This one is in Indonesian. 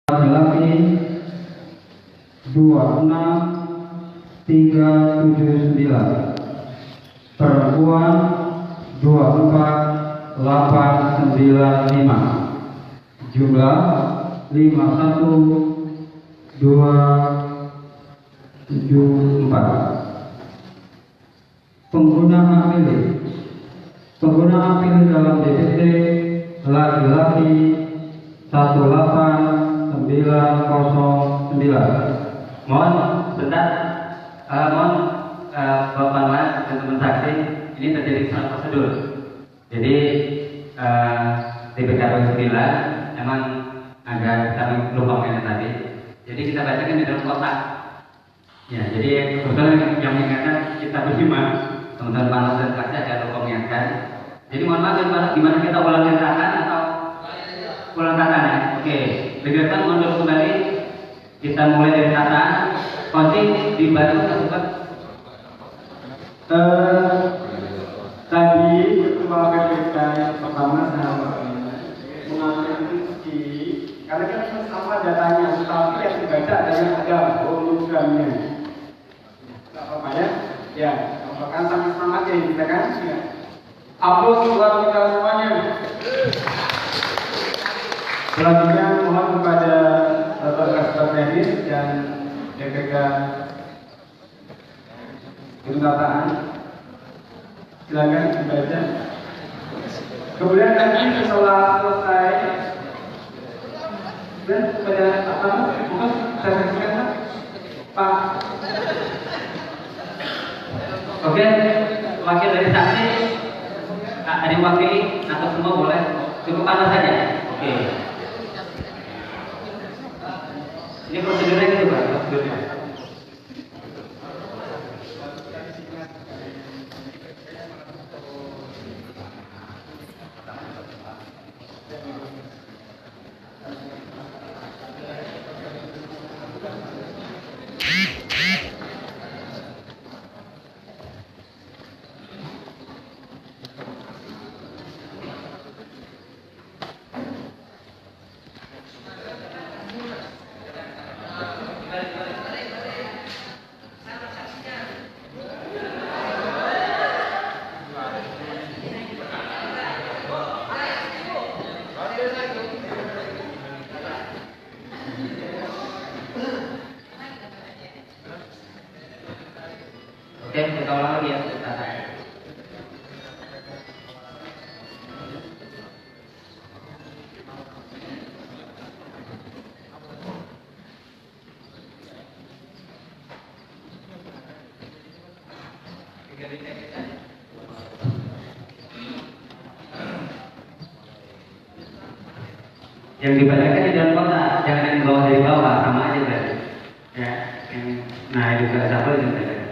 laki-laki 26379, perempuan 24895, jumlah 51274. Pengguna hak pilih dalam DPT laki-laki 18909. Mohon bentar, Bapak Mas dan teman saksi, ini terjadi kesalahan prosedur. Jadi DPK 9 emang agak kami lupa mainnya tadi. Jadi kita bacakan di dalam kotak. Ya, jadi kebetulan yang mengingatkan kita berlima, teman-teman panas dan saksi ada lupa mengingatkan. Jadi mohon maaf, gimana kita ulang katakan atau ulang kata ya? Oke, dengarkan mundur kembali. Kita mulai dari kata kunci dibantu tersebut. Tadi ketua PPK yang pertama saya mengambil kunci karena kan sama datanya, tapi yang dibaca ada hologramnya. Tidak apa-apa ya? Ya, apakah sama semangat ya kita kan? Ya. Hapus buat kita semuanya. Selanjutnya mohon kepada Bapak Kasper Teknis dan DPK Pendataan, silakan dibaca. Kemudian nanti setelah selesai dan pada apa? Bukan saya saksikan Pak. Oke, wakil dari saksi, ada yang wakili atau semua boleh? Cukup panas saja. Oke. Ini prosedurnya gitu Pak, prosedurnya. Oke, kita ulang lagi ya. Yang dibacakan di dalam kotak, jangan yang bawah dari bawah, sama aja berarti. Ya, nah itu juga satu yang dibacakan.